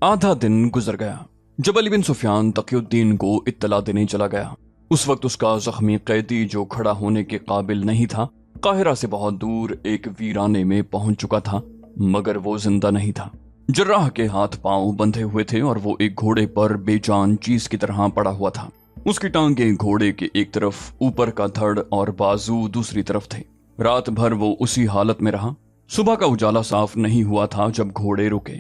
आधा दिन गुजर गया। जब अली बिन सुफियान तकीउद्दीन को इत्तला देने चला गया, उस वक्त उसका जख्मी कैदी जो खड़ा होने के काबिल नहीं था, काहिरा से बहुत दूर एक वीराने में पहुंच चुका था, मगर वो जिंदा नहीं था। जर्राह के हाथ पांव बंधे हुए थे और वो एक घोड़े पर बेजान चीज की तरह पड़ा हुआ था। उसकी टांगें घोड़े के एक तरफ, ऊपर का धड़ और बाजू दूसरी तरफ थे। रात भर वो उसी हालत में रहा। सुबह का उजाला साफ नहीं हुआ था जब घोड़े रुके।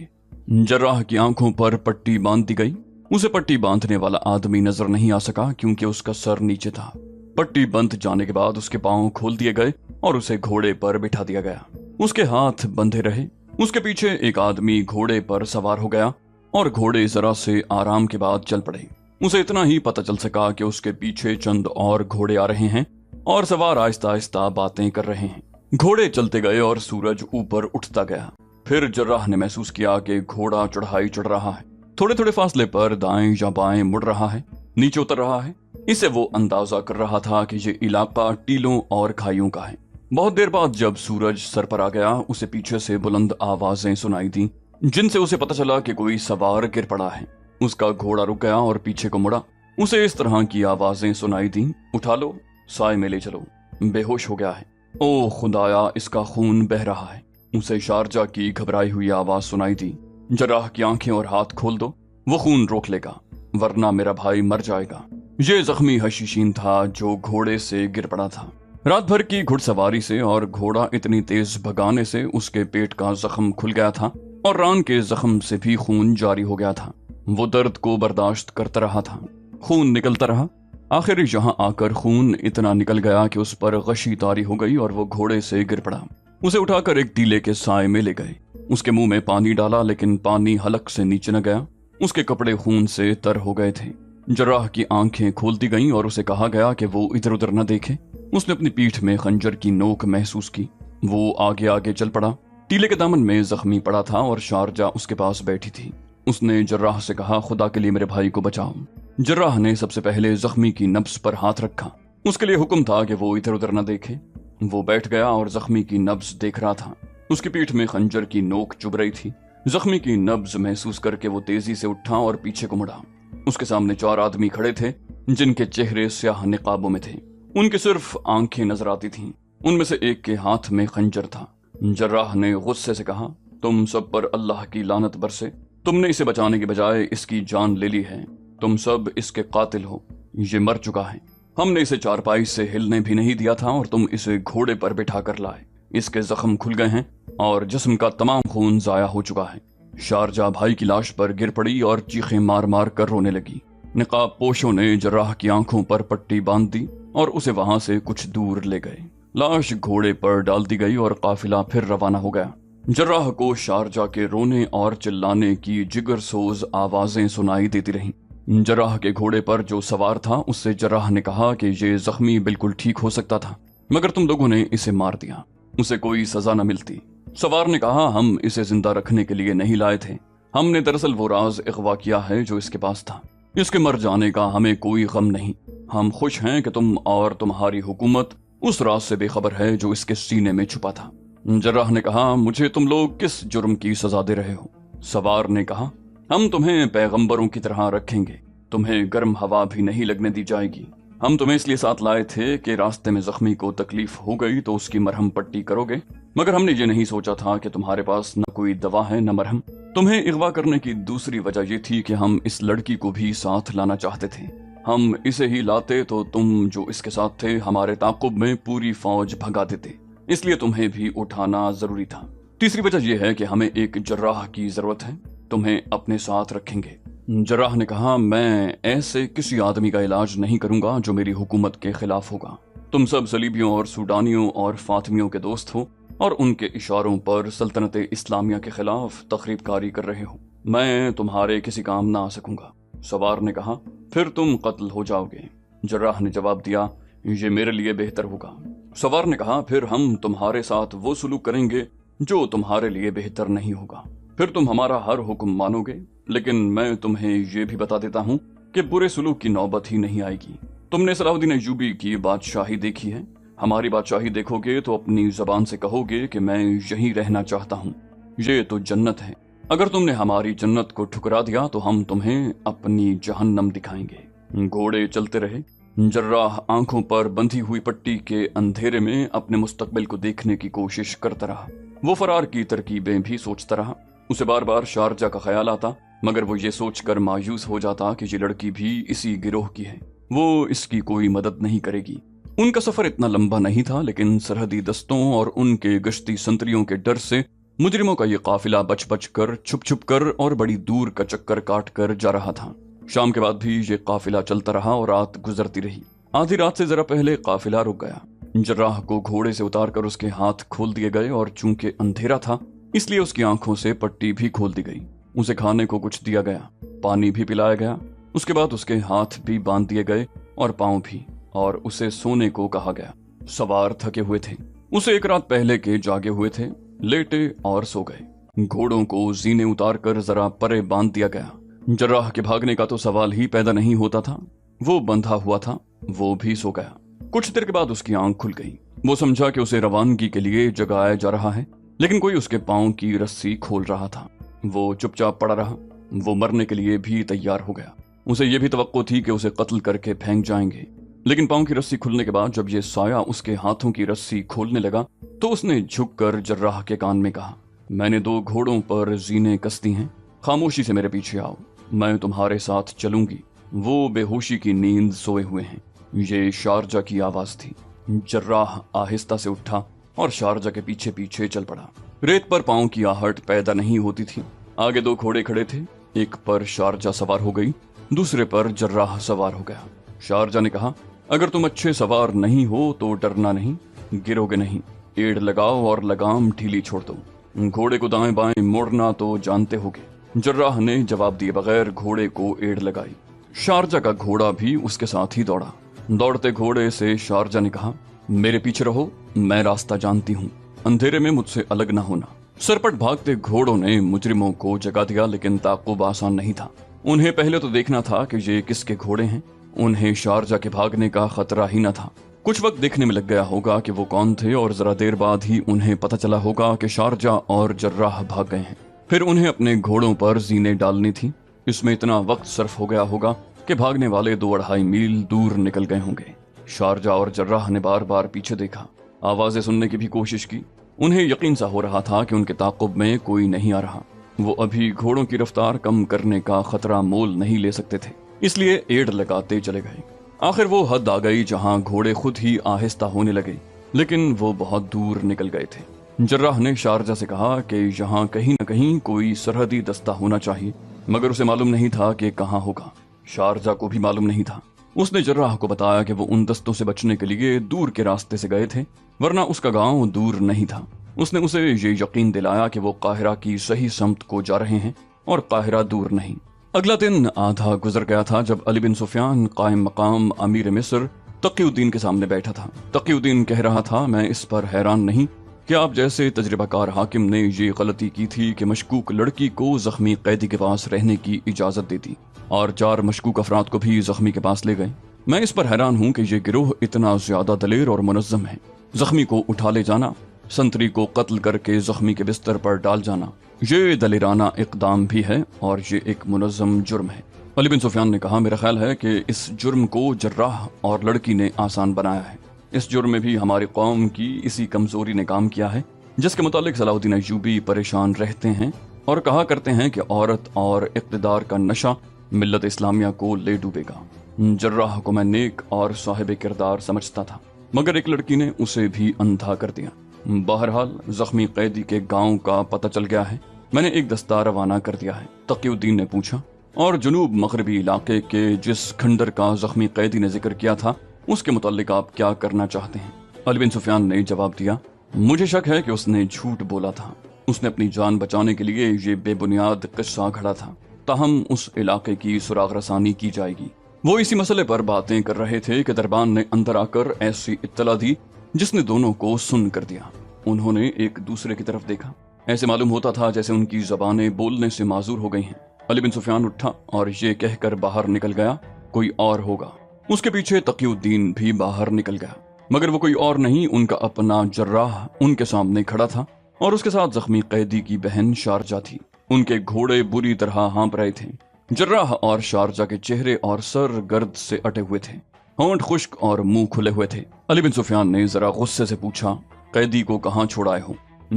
जर्राह की आंखों पर पट्टी बांध दी गई। उसे पट्टी बांधने वाला आदमी नजर नहीं आ सका क्योंकि उसका सर नीचे था। पट्टी बंध जाने के बाद उसके पांव खोल दिए गए और उसे घोड़े पर बिठा दिया गया। उसके हाथ बंधे रहे। उसके पीछे एक आदमी घोड़े पर सवार हो गया और घोड़े जरा से आराम के बाद चल पड़े। उसे इतना ही पता चल सका कि उसके पीछे चंद और घोड़े आ रहे हैं और सवार आहिस्ता आहिस्ता बातें कर रहे हैं। घोड़े चलते गए और सूरज ऊपर उठता गया। फिर जर्राह ने महसूस किया कि घोड़ा चढ़ाई चढ़ रहा है। थोड़े थोड़े फासले पर दाएं या बाएं मुड़ रहा है, नीचे उतर रहा है। इससे वो अंदाजा कर रहा था कि ये इलाका टीलों और खाइयों का है। बहुत देर बाद जब सूरज सर पर आ गया, उसे पीछे से बुलंद आवाजें सुनाई दी, जिनसे उसे पता चला कि कोई सवार गिर पड़ा है। उसका घोड़ा रुक गया और पीछे को मुड़ा। उसे इस तरह की आवाजें सुनाई दी, उठा लो, साए में ले चलो, बेहोश हो गया है, ओ खुदाया इसका खून बह रहा है। उसे शारजा की घबराई हुई आवाज सुनाई दी, जर्राह की आंखें और हाथ खोल दो, वो खून रोक लेगा, वरना मेरा भाई मर जाएगा। ये जख्मी हशीशीन था जो घोड़े से गिर पड़ा था। रात भर की घुड़सवारी से और घोड़ा इतनी तेज भगाने से उसके पेट का जख्म खुल गया था और रान के जख्म से भी खून जारी हो गया था। वो दर्द को बर्दाश्त करता रहा था। खून निकलता रहा। आखिर यहाँ आकर खून इतना निकल गया कि उस पर गशी तारी हो गई और वो घोड़े से गिर पड़ा। उसे उठाकर एक टीले के साए में ले गए। उसके मुंह में पानी डाला, लेकिन पानी हलक से नीचे न गया। उसके कपड़े खून से तर हो गए थे। जर्राह की आंखें खोल दी गईं और उसे कहा गया कि वो इधर उधर न देखे। उसने अपनी पीठ में खंजर की नोक महसूस की। वो आगे आगे चल पड़ा। टीले के दामन में जख्मी पड़ा था और शारजा उसके पास बैठी थी। उसने जर्राह से कहा, खुदा के लिए मेरे भाई को बचाओ। जर्राह ने सबसे पहले जख्मी की नब्ज पर हाथ रखा। उसके लिए हुक्म था कि वो इधर उधर न देखे। वो बैठ गया और जख्मी की नब्ज देख रहा था। उसकी पीठ में खंजर की नोक चुभ रही थी। जख्मी की नब्ज महसूस करके वो तेजी से उठा और पीछे को मुड़ा। उसके सामने 4 आदमी खड़े थे, जिनके चेहरे स्याह निकाबों में थे। उनकी सिर्फ आंखें नजर आती थीं। उनमें से एक के हाथ में खंजर था। जर्राह ने गुस्से से कहा, तुम सब पर अल्लाह की लानत बरसे। तुमने इसे बचाने के बजाय इसकी जान ले ली है। तुम सब इसके कातिल हो। ये मर चुका है। हमने इसे चारपाई से हिलने भी नहीं दिया था और तुम इसे घोड़े पर बिठा कर लाए। इसके जख्म खुल गए हैं और जिस्म का तमाम खून जाया हो चुका है। शारजा भाई की लाश पर गिर पड़ी और चीखें मार मार कर रोने लगी। निकाब पोशों ने जर्राह की आंखों पर पट्टी बांध दी और उसे वहां से कुछ दूर ले गए। लाश घोड़े पर डाल दी गई और काफिला फिर रवाना हो गया। जर्राह को शारजा के रोने और चिल्लाने की जिगर सोज आवाजें सुनाई देती रहीं। जर्राह के घोड़े पर जो सवार था, उससे जर्राह ने कहा कि ये जख्मी बिल्कुल ठीक हो सकता था, मगर तुम लोगों ने इसे मार दिया। उसे कोई सजा न मिलती। सवार ने कहा, हम इसे जिंदा रखने के लिए नहीं लाए थे। हमने दरअसल वो राज इगवा किया है जो इसके पास था। इसके मर जाने का हमें कोई गम नहीं। हम खुश हैं कि तुम और तुम्हारी हुकूमत उस राज से बेखबर है जो इसके सीने में छुपा था। जर्राह ने कहा, मुझे तुम लोग किस जुर्म की सजा दे रहे हो? सवार ने कहा, हम तुम्हें पैगंबरों की तरह रखेंगे। तुम्हें गर्म हवा भी नहीं लगने दी जाएगी। हम तुम्हें इसलिए साथ लाए थे कि रास्ते में जख्मी को तकलीफ हो गई तो उसकी मरहम पट्टी करोगे, मगर हमने ये नहीं सोचा था कि तुम्हारे पास न कोई दवा है न मरहम। तुम्हें अगवा करने की दूसरी वजह ये थी कि हम इस लड़की को भी साथ लाना चाहते थे। हम इसे ही लाते तो तुम जो इसके साथ थे हमारे ताकुब में पूरी फौज भगा देते, इसलिए तुम्हें भी उठाना जरूरी था। तीसरी वजह यह है कि हमें एक जर्राह की जरूरत है। तुम्हें अपने साथ रखेंगे। जर्राह ने कहा, मैं ऐसे किसी आदमी का इलाज नहीं करूंगा जो मेरी हुकूमत के खिलाफ होगा। तुम सब सलीबियों और सूडानियों और फातिमियों के दोस्त हो और उनके इशारों पर सल्तनत इस्लामिया के खिलाफ तखरीबकारी कर रहे हो। मैं तुम्हारे किसी काम ना आ सकूंगा। सवार ने कहा, फिर तुम कत्ल हो जाओगे। जर्राह ने जवाब दिया, ये मेरे लिए बेहतर होगा। सवार ने कहा, फिर हम तुम्हारे साथ वो सलूक करेंगे जो तुम्हारे लिए बेहतर नहीं होगा। फिर तुम हमारा हर हुक्म मानोगे, लेकिन मैं तुम्हें ये भी बता देता हूँ कि बुरे सलूक की नौबत ही नहीं आएगी। तुमने सलाहुद्दीन अय्यूबी की बादशाही देखी है। हमारी बादशाही देखोगे तो अपनी जबान से कहोगे कि मैं यहीं रहना चाहता हूँ। ये तो जन्नत है। अगर तुमने हमारी जन्नत को ठुकरा दिया तो हम तुम्हें अपनी जहन्नम दिखाएंगे। घोड़े चलते रहे। जर्राह आंखों पर बंधी हुई पट्टी के अंधेरे में अपने मुस्तकबिल को देखने की कोशिश करता रहा। वो फरार की तरकीबें भी सोचता रहा। उसे बार बार शारजा का ख्याल आता, मगर वो ये सोचकर मायूस हो जाता कि ये लड़की भी इसी गिरोह की है, वो इसकी कोई मदद नहीं करेगी। उनका सफर इतना लंबा नहीं था, लेकिन सरहदी दस्तों और उनके गश्ती संतरियों के डर से मुजरिमों का ये काफिला बच बच कर, छुप छुप कर और बड़ी दूर का चक्कर काट कर जा रहा था। शाम के बाद भी ये काफिला चलता रहा और रात गुजरती रही। आधी रात से जरा पहले काफिला रुक गया। जर्राह को घोड़े से उतारकर उसके हाथ खोल दिए गए और चूंकि अंधेरा था इसलिए उसकी आंखों से पट्टी भी खोल दी गई। उसे खाने को कुछ दिया गया, पानी भी पिलाया गया। उसके बाद उसके हाथ भी बांध दिए गए और पांव भी, और उसे सोने को कहा गया। सवार थके हुए थे, उसे एक रात पहले के जागे हुए थे, लेटे और सो गए। घोड़ों को जीने उतारकर जरा परे बांध दिया गया। जर्राह के भागने का तो सवाल ही पैदा नहीं होता था। वो बंधा हुआ था, वो भी सो गया। कुछ देर के बाद उसकी आंख खुल गई। वो समझा कि उसे रवानगी के लिए जगाया जा रहा है, लेकिन कोई उसके पांव की रस्सी खोल रहा था। वो चुपचाप पड़ा रहा। वो मरने के लिए भी तैयार हो गया। उसे ये भी तवक्को थी कि उसे कत्ल करके फेंक जाएंगे, लेकिन पांव की रस्सी खुलने के बाद जब ये साया उसके हाथों की रस्सी खोलने लगा तो उसने झुककर जर्राह के कान में कहा, मैंने 2 घोड़ों पर जीने कसती हैं, खामोशी से मेरे पीछे आओ, मैं तुम्हारे साथ चलूंगी। वो बेहोशी की नींद सोए हुए हैं। ये शारजा की आवाज थी। जर्राह आहिस्ता से उठा और शारजा के पीछे पीछे चल पड़ा। रेत पर पांव की आहट पैदा नहीं होती थी। आगे 2 घोड़े खड़े थे। एक पर शारजा सवार हो गई, दूसरे पर जर्राह सवार हो गया। शारजा ने कहा, अगर तुम अच्छे सवार नहीं हो तो डरना नहीं, गिरोगे नहीं। एड़ लगाओ और लगाम ढीली छोड़ दो। घोड़े को दाएं बाएं मोड़ना तो जानते होगे। जर्राह ने जवाब दिए बगैर घोड़े को एड़ लगाई। शारजा का घोड़ा भी उसके साथ ही दौड़ा। दौड़ते घोड़े से शारजा ने कहा, मेरे पीछे रहो, मैं रास्ता जानती हूँ, अंधेरे में मुझसे अलग ना होना। सरपट भागते घोड़ों ने मुजरिमों को जगा दिया, लेकिन ताक़ुब आसान नहीं था। उन्हें पहले तो देखना था कि ये किसके घोड़े हैं। उन्हें शारजा के भागने का खतरा ही न था। कुछ वक्त देखने में लग गया होगा कि वो कौन थे, और जरा देर बाद ही उन्हें पता चला होगा कि शारजा और जर्राह भाग गए हैं। फिर उन्हें अपने घोड़ों पर जीने डालनी थी। इसमें इतना वक्त सर्फ हो गया होगा कि भागने वाले 2-2.5 मील दूर निकल गए होंगे। शारजा और जर्राह ने बार बार पीछे देखा, आवाजें सुनने की भी कोशिश की। उन्हें यकीन सा हो रहा था कि उनके ताक़ुब में कोई नहीं आ रहा। वो अभी घोड़ों की रफ्तार कम करने का खतरा मोल नहीं ले सकते थे, इसलिए एड़ लगाते चले गए। आखिर वो हद आ गई जहां घोड़े खुद ही आहिस्ता होने लगे, लेकिन वो बहुत दूर निकल गए थे। जर्राह ने शारजा से कहा कि यहाँ कहीं न कहीं कोई सरहदी दस्ता होना चाहिए, मगर उसे मालूम नहीं था कि कहाँ होगा। शारजा को भी मालूम नहीं था। उसने जर्राह को बताया कि वो उन दस्तों से बचने के लिए दूर के रास्ते से गए थे, वरना उसका गांव दूर नहीं था। उसने उसे ये यकीन दिलाया कि वो काहिरा की सही समत को जा रहे हैं और काहिरा दूर नहीं। अगला दिन आधा गुजर गया था जब अली बिन सुफियान कायम मकाम अमीर मिस्र तकीउद्दीन के सामने बैठा था। तकीउद्दीन कह रहा था, मैं इस पर हैरान नहीं कि आप जैसे तजर्बाकार हाकिम ने ये गलती की थी कि मशकूक लड़की को जख्मी कैदी के पास रहने की इजाजत दे दी और 4 मशकूक अफराद को भी जख्मी के पास ले गए। मैं इस पर हैरान हूँ कि ये गिरोह इतना ज्यादा दलेर और मुनज़्ज़म है। जख्मी को उठा ले जाना, संतरी को कत्ल करके जख्मी के बिस्तर पर डाल जाना, ये दलेराना इकदाम भी है और ये एक मुनज़्ज़म जुर्म है। अली बिन सुफियान ने कहा, मेरा ख्याल है कि इस जुर्म को जर्राह और लड़की ने आसान बनाया है। इस जुर्म में भी हमारी कौम की इसी कमजोरी ने काम किया है, जिसके मुतालिक सलाहुद्दीन अय्यूबी परेशान रहते हैं और कहा करते हैं कि औरत और इक़्तिदार का नशा मिल्लत इस्लामिया को ले डूबेगा। जर्राह को मैं नेक और साहिब किरदार समझता था, मगर एक लड़की ने उसे भी अंधा कर दिया। बहरहाल जख्मी कैदी के गांव का पता चल गया है। मैंने एक दस्ता रवाना कर दिया है। तकीउद्दीन ने पूछा, और जुनूब मगरबी इलाके के जिस खंडर का जख्मी कैदी ने जिक्र किया था उसके मुतालिक आप क्या करना चाहते हैं? अली बिन सुफियान ने जवाब दिया, मुझे शक है कि उसने झूठ बोला था। उसने अपनी जान बचाने के लिए ये बेबुनियाद किस्सा घड़ा था। ताहम उस इलाके की सुराग रसानी की जाएगी। वो इसी मसले पर बातें कर रहे थे कि दरबान ने अंदर आकर ऐसी इत्तला दी जिसने दोनों को सुन कर दिया। उन्होंने एक दूसरे की तरफ देखा। ऐसे मालूम होता था जैसे उनकी जबानें बोलने से माजूर हो गई हैं। अली बिन सुफियान उठा और ये कहकर बाहर निकल गया, कोई और होगा। उसके पीछे तकीउद्दीन भी बाहर निकल गया, मगर वो कोई और नहीं, उनका अपना जर्राह उनके सामने खड़ा था और उसके साथ जख्मी कैदी की बहन शारजा थी। ان کے گھوڑے بری طرح ہانپ رہے تھے۔ جراح اور شارجہ کے چہرے اور سر گرد سے اٹے ہوئے تھے، ہونٹ خشک اور منہ کھلے ہوئے تھے۔ علی بن سفیان نے ذرا غصے سے پوچھا، قیدی کو کہاں چھوڑائے ہو؟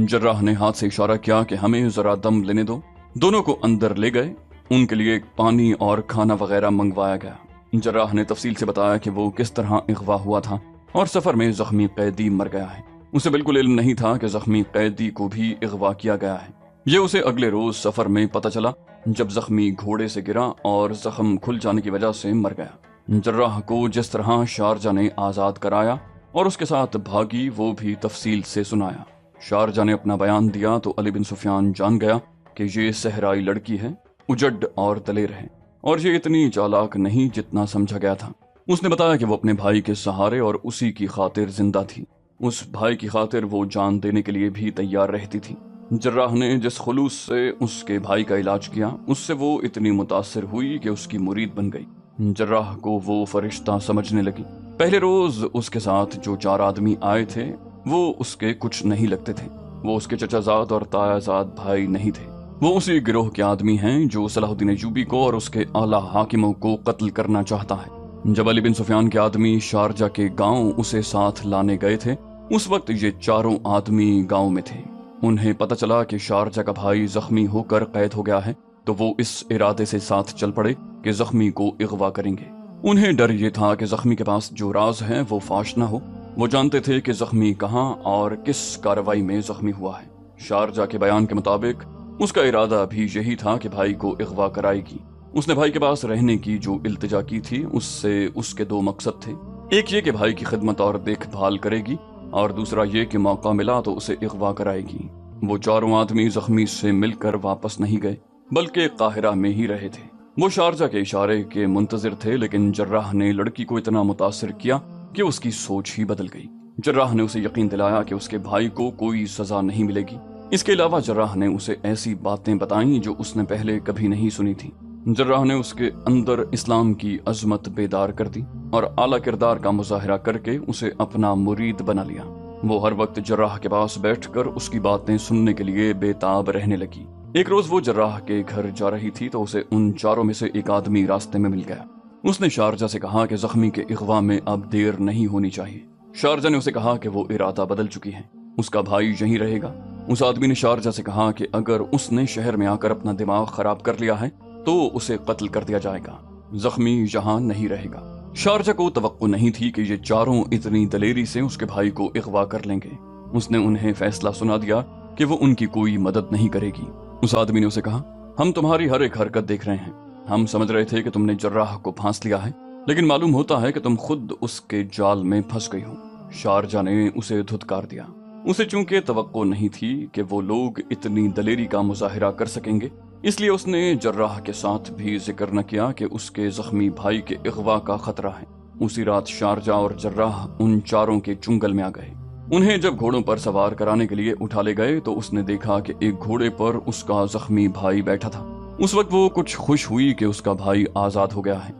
جراح نے ہاتھ سے اشارہ کیا کہ ہمیں ذرا دم لینے دو۔ دونوں کو اندر لے گئے، ان کے لیے پانی اور کھانا وغیرہ منگوایا گیا۔ جراح نے تفصیل سے بتایا کہ وہ کس طرح اغوا ہوا تھا اور سفر میں زخمی قیدی مر گیا ہے۔ اسے بالکل علم نہیں تھا کہ زخمی قیدی کو بھی اغوا کیا گیا ہے۔ یہ اسے اگلے روز سفر میں پتہ چلا جب زخمی گھوڑے سے گرا اور زخم کھل جانے کی وجہ سے مر گیا۔ جراح کو جس طرح شارجہ نے آزاد کرایا اور اس کے ساتھ بھاگی وہ بھی تفصیل سے سنایا۔ شارجہ نے اپنا بیان دیا تو علی بن سفیان جان گیا کہ یہ صحرائی لڑکی ہے، اجڈ اور دلیر ہے، اور یہ اتنی چالاک نہیں جتنا سمجھا گیا تھا۔ اس نے بتایا کہ وہ اپنے بھائی کے سہارے اور اسی کی خاطر زندہ تھی۔ اس بھائی کی خاطر وہ جان دینے کے لیے بھی تیار رہتی تھی۔ جراح نے جس خلوص سے اس کے بھائی کا علاج کیا، اس سے وہ اتنی متاثر ہوئی کہ اس کی مرید بن گئی۔ جراح کو وہ فرشتہ سمجھنے لگی۔ پہلے روز اس کے ساتھ جو 4 آدمی آئے تھے وہ اس کے کچھ نہیں لگتے تھے۔ وہ اس کے چچا زاد اور تایا زاد بھائی نہیں تھے۔ وہ اسی گروہ کے آدمی ہیں جو صلاح الدین ایوبی کو اور اس کے اعلیٰ حاکموں کو قتل کرنا چاہتا ہے۔ جب علی بن سفیان کے آدمی شارجہ کے گاؤں اسے ساتھ لانے گئے تھے، اس وقت یہ 4 آدمی گاؤں میں تھے۔ انہیں پتہ چلا کہ شارجہ کا بھائی زخمی ہو کر قید ہو گیا ہے تو وہ اس ارادے سے ساتھ چل پڑے کہ زخمی کو اغوا کریں گے۔ انہیں ڈر یہ تھا کہ زخمی کے پاس جو راز ہے وہ فاش نہ ہو۔ وہ جانتے تھے کہ زخمی کہاں اور کس کارروائی میں زخمی ہوا ہے۔ شارجہ کے بیان کے مطابق اس کا ارادہ بھی یہی تھا کہ بھائی کو اغوا کرائے گی۔ اس نے بھائی کے پاس رہنے کی جو التجا کی تھی اس سے اس کے 2 مقصد تھے، ایک یہ کہ بھائی کی خدمت اور دیکھ بھال کرے گی، اور دوسرا یہ کہ موقع ملا تو اسے اغوا کرائے گی۔ وہ 4 آدمی زخمی سے مل کر واپس نہیں گئے بلکہ قاہرہ میں ہی رہے تھے۔ وہ شارجہ کے اشارے کے منتظر تھے، لیکن جراح نے لڑکی کو اتنا متاثر کیا کہ اس کی سوچ ہی بدل گئی۔ جراح نے اسے یقین دلایا کہ اس کے بھائی کو کوئی سزا نہیں ملے گی۔ اس کے علاوہ جراح نے اسے ایسی باتیں بتائیں جو اس نے پہلے کبھی نہیں سنی تھی۔ جراح نے اس کے اندر اسلام کی عظمت بیدار کر دی اور اعلیٰ کردار کا مظاہرہ کر کے اسے اپنا مرید بنا لیا۔ وہ ہر وقت جراح کے پاس بیٹھ کر اس کی باتیں سننے کے لیے بے تاب رہنے لگی۔ ایک روز وہ جراح کے گھر جا رہی تھی تو اسے ان 4 میں سے ایک آدمی راستے میں مل گیا۔ اس نے شارجہ سے کہا کہ زخمی کے اغوا میں اب دیر نہیں ہونی چاہیے۔ شارجہ نے اسے کہا کہ وہ ارادہ بدل چکی ہے، اس کا بھائی یہیں رہے گا۔ اس آدمی نے شارجہ سے کہا کہ اگر اس نے شہر میں آ کر اپنا دماغ خراب کر لیا ہے تو اسے قتل کر دیا جائے گا، زخمی یہاں نہیں رہے گا۔ شارجہ کو توقع نہیں تھی کہ یہ 4 اتنی دلیری سے اس کے بھائی کو اغوا کر لیں گے۔ اس نے انہیں فیصلہ سنا دیا کہ وہ ان کی کوئی مدد نہیں کرے گی۔ اس آدمی نے اسے کہا، ہم تمہاری ہر ایک حرکت دیکھ رہے ہیں۔ ہم سمجھ رہے تھے کہ تم نے جراح کو پھانس لیا ہے، لیکن معلوم ہوتا ہے کہ تم خود اس کے جال میں پھنس گئی ہو۔ شارجہ نے اسے دھتکار دیا۔ اسے چونکہ توقع نہیں تھی کہ وہ لوگ اتنی دلیری کا مظاہرہ کر سکیں گے، اس لیے اس نے جراح کے ساتھ بھی ذکر نہ کیا کہ اس کے زخمی بھائی کے اغوا کا خطرہ ہے۔ اسی رات شارجہ اور جراح ان 4 کے چنگل میں آ گئے۔ انہیں جب گھوڑوں پر سوار کرانے کے لیے اٹھا لے گئے تو اس نے دیکھا کہ ایک گھوڑے پر اس کا زخمی بھائی بیٹھا تھا۔ اس وقت وہ کچھ خوش ہوئی کہ اس کا بھائی آزاد ہو گیا ہے۔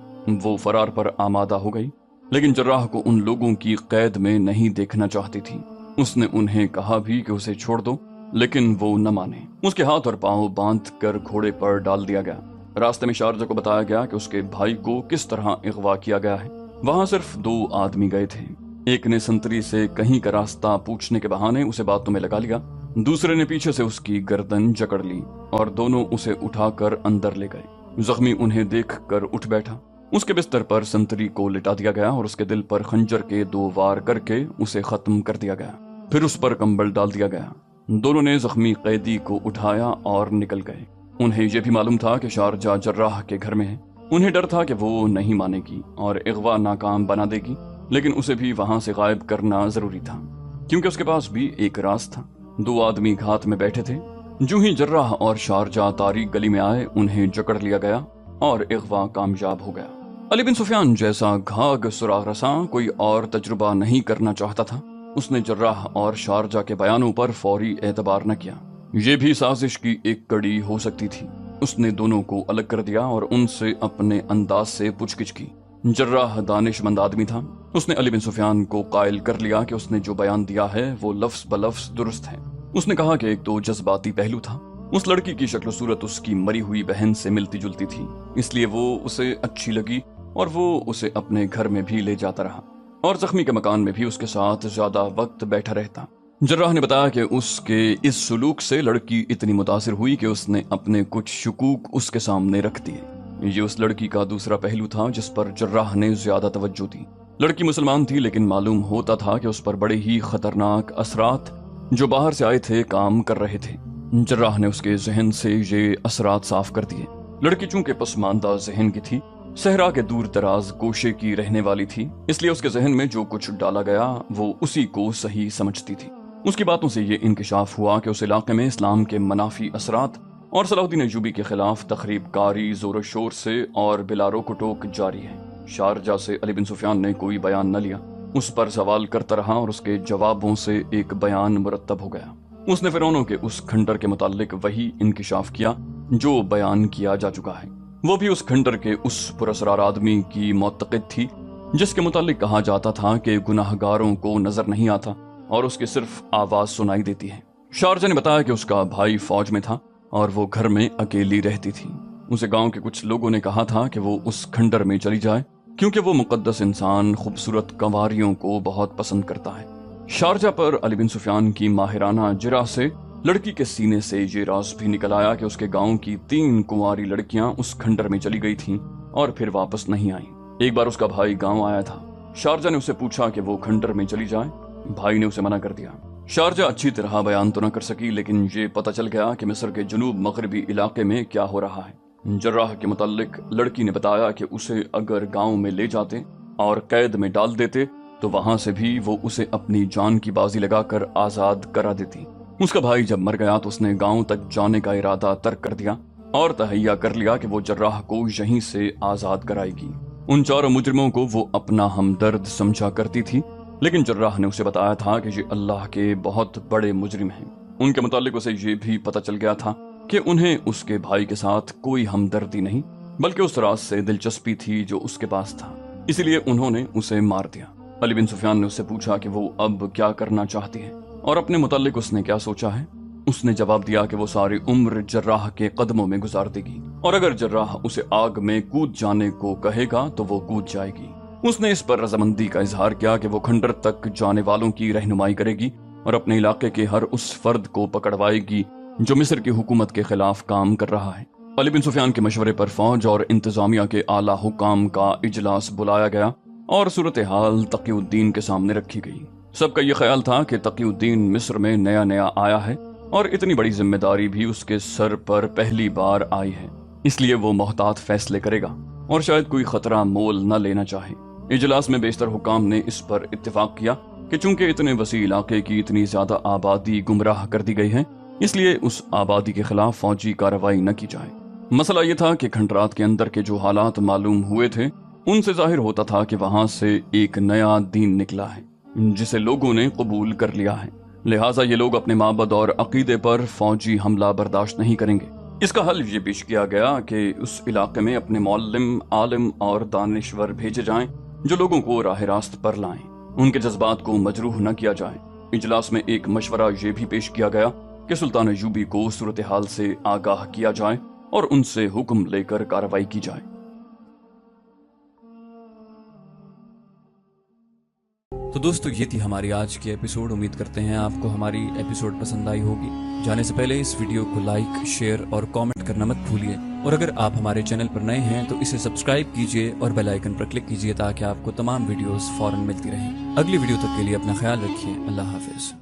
وہ فرار پر آمادہ ہو گئی، لیکن جراح کو ان لوگوں کی قید میں نہیں دیکھنا چاہتی تھی۔ اس نے انہیں کہا بھی کہ اسے چھوڑ دو، لیکن وہ نہ مانے۔ اس کے ہاتھ اور پاؤں باندھ کر گھوڑے پر ڈال دیا گیا۔ راستے میں شارجہ کو بتایا گیا کہ اس کے بھائی کو کس طرح اغوا کیا گیا ہے۔ وہاں صرف 2 آدمی گئے تھے۔ ایک نے سنتری سے کہیں کا راستہ پوچھنے کے بہانے اسے باتوں میں لگا لیا، دوسرے نے پیچھے سے اس کی گردن جکڑ لی اور دونوں اسے اٹھا کر اندر لے گئے۔ زخمی انہیں دیکھ کر اٹھ بیٹھا۔ اس کے بستر پر سنتری کو لٹا دیا گیا اور اس کے دل پر خنجر کے 2 وار کر کے اسے ختم کر دیا گیا۔ پھر اس پر کمبل ڈال دیا گیا۔ دونوں نے زخمی قیدی کو اٹھایا اور نکل گئے۔ انہیں یہ بھی معلوم تھا کہ شارجہ جراح کے گھر میں ہے۔ انہیں ڈر تھا کہ وہ نہیں مانے گی اور اغوا ناکام بنا دے گی، لیکن اسے بھی وہاں سے غائب کرنا ضروری تھا کیونکہ اس کے پاس بھی ایک راز تھا۔ 2 آدمی گھات میں بیٹھے تھے۔ جو ہی جراح اور شارجہ تاریک گلی میں آئے انہیں جکڑ لیا گیا اور اغوا کامیاب ہو گیا۔ علی بن سفیان جیسا گھاگ سراغ رساں کوئی اور تجربہ نہیں کرنا چاہتا تھا۔ اس نے جراح اور شارجہ کے بیانوں پر فوری اعتبار نہ کیا۔ یہ بھی سازش کی ایک کڑی ہو سکتی تھی۔ اس نے دونوں کو الگ کر دیا اور ان سے اپنے انداز سے پوچھ گچھ کی۔ جراح دانش مند آدمی تھا۔ اس نے علی بن سفیان کو قائل کر لیا کہ اس نے جو بیان دیا ہے وہ لفظ بلفظ درست ہے۔ اس نے کہا کہ ایک تو جذباتی پہلو تھا उस लड़की की शक्ल सूरत उसकी मरी हुई बहन से मिलती जुलती थी, इसलिए वो उसे अच्छी लगी और वो उसे अपने घर में भी ले जाता रहा और जख्मी के मकान में भी उसके साथ ज्यादा वक्त बैठा रहता। जर्राह ने बताया कि उसके इस सुलूक से लड़की इतनी मुतासिर हुई कि उसने अपने कुछ शुकूक उसके सामने रख दिए। ये उस लड़की का दूसरा पहलू था जिस पर जर्राह ने ज्यादा तवज्जो दी। लड़की मुसलमान थी, लेकिन मालूम होता था कि उस पर बड़े ही खतरनाक असरात जो बाहर से आए थे काम कर रहे थे। जर्राह ने उसके जहन से ये असरात साफ कर दिए। लड़की चूंकि पसमानदा जहन की थी, सहरा के दूर दराज गोशे की रहने वाली थी, इसलिए उसके जहन में जो कुछ डाला गया वो उसी को सही समझती थी। उसकी बातों से ये इंकिशाफ हुआ कि उस इलाके में इस्लाम के मनाफी असरात और सलाहुद्दीन अय्यूबी के खिलाफ तखरीब कारी जोर शोर से और बिला रोक टोक जारी है। शारजा से अली बिन सुफियान ने कोई बयान न लिया, उस पर सवाल करता रहा और उसके जवाबों से एक बयान मुरतब हो गया। उसने फिरौनों के उस खंडर के मुतालिक वही इंकिशाफ किया जो बयान किया जा चुका है। वो भी उस खंडर के उस पुरअसरार आदमी की मोतक़िद थी जिसके मुतालिक कहा जाता था कि गुनाहगारों को नजर नहीं आता और उसकी सिर्फ आवाज सुनाई देती है। शारजा ने बताया कि उसका भाई फौज में था और वो घर में अकेली रहती थी। उसे गांव के कुछ लोगों ने कहा था कि वो उस खंडर में चली जाए क्योंकि वो मुकद्दस इंसान खूबसूरत कंवारियों को बहुत पसंद करता है। शारजा पर अली बिन सुफियान की माहिराना जिरा से लड़की के सीने से ये राज भी निकल आया कि उसके गांव की 3 कुंवारी लड़कियां उस खंडर में चली गई थीं और फिर वापस नहीं आईं। एक बार उसका भाई गांव आया था। शारजा ने उससे पूछा कि वो खंडर में चली जाए। भाई ने उसे मना कर दिया। शारजा अच्छी तरह बयान तो न कर सकी, लेकिन ये पता चल गया कि मिस्र के जुनूब मगरबी इलाके में क्या हो रहा है। जर्राह के मुतालिक लड़की ने बताया कि उसे अगर गांव में ले जाते और कैद में डाल देते तो वहां से भी वो उसे अपनी जान की बाजी लगाकर आजाद करा देती। उसका भाई जब मर गया तो उसने गांव तक जाने का इरादा तर्क कर दिया और तहैया कर लिया कि वो जर्राह को यहीं से आजाद कराएगी। उन 4 मुजरिमों को वो अपना हमदर्द समझा करती थी, लेकिन जर्राह ने उसे बताया था कि ये अल्लाह के बहुत बड़े मुजरिम हैं। उनके मुतालिक उसे ये भी पता चल गया था कि उन्हें उसके भाई के साथ कोई हमदर्दी नहीं बल्कि उस राज से दिलचस्पी थी जो उसके पास था, इसलिए उन्होंने उसे मार दिया। अली बिन सुफियान ने उससे पूछा कि वो अब क्या करना चाहती है और अपने मुतालिक उसने क्या सोचा है। उसने जवाब दिया कि वो सारी उम्र जर्राह के कदमों में गुजार देगी और अगर जर्राह उसे आग में कूद जाने को कहेगा तो वो कूद जाएगी। उसने इस पर रजामंदी का इजहार किया कि वो खंडर तक जाने वालों की रहनुमाई करेगी और अपने इलाके के हर उस फर्द को पकड़वाएगी जो मिस्र की हुकूमत के खिलाफ काम कर रहा है। अली बिन सुफियान के मशवरे पर फौज और इंतजामिया के आला हुकाम का इजलास बुलाया गया और सूरत हाल तकीउद्दीन के सामने रखी गई। सबका ये ख्याल था कि तकीउद्दीन मिस्र में नया नया आया है और इतनी बड़ी जिम्मेदारी भी उसके सर पर पहली बार आई है, इसलिए वो मोहतात फैसले करेगा और शायद कोई खतरा मोल न लेना चाहे। इजलास में बेशतर हुकाम ने इस पर इत्तेफाक किया कि चूंकि इतने वसी इलाके की इतनी ज्यादा आबादी गुमराह कर दी गई है, इसलिए उस आबादी के खिलाफ फौजी कार्रवाई न की जाए। मसला ये था कि खंडरात के अंदर के जो हालात मालूम हुए थे उनसे जाहिर होता था कि वहां से एक नया दीन निकला है जिसे लोगों ने कबूल कर लिया है, लिहाजा ये लोग अपने माबद और अकीदे पर फौजी हमला बर्दाश्त नहीं करेंगे। इसका हल ये पेश किया गया कि उस इलाके में अपने मौल्लिम, आलिम और दानिश्वर भेजे जाएं जो लोगों को राह रास्त पर लाएं, उनके जज्बात को मजरूह न किया जाए। इजलास में एक मशवरा ये भी पेश किया गया कि सुल्तान अय्यूबी को सूरत हाल से आगाह किया जाए और उनसे हुक्म लेकर कार्रवाई की जाए। तो दोस्तों ये थी हमारी आज की एपिसोड। उम्मीद करते हैं आपको हमारी एपिसोड पसंद आई होगी। जाने से पहले इस वीडियो को लाइक, शेयर और कमेंट करना मत भूलिए और अगर आप हमारे चैनल पर नए हैं तो इसे सब्सक्राइब कीजिए और बेल आइकन पर क्लिक कीजिए ताकि आपको तमाम वीडियोस फौरन मिलती रहें। अगली वीडियो तक के लिए अपना ख्याल रखिए। अल्लाह हाफिज।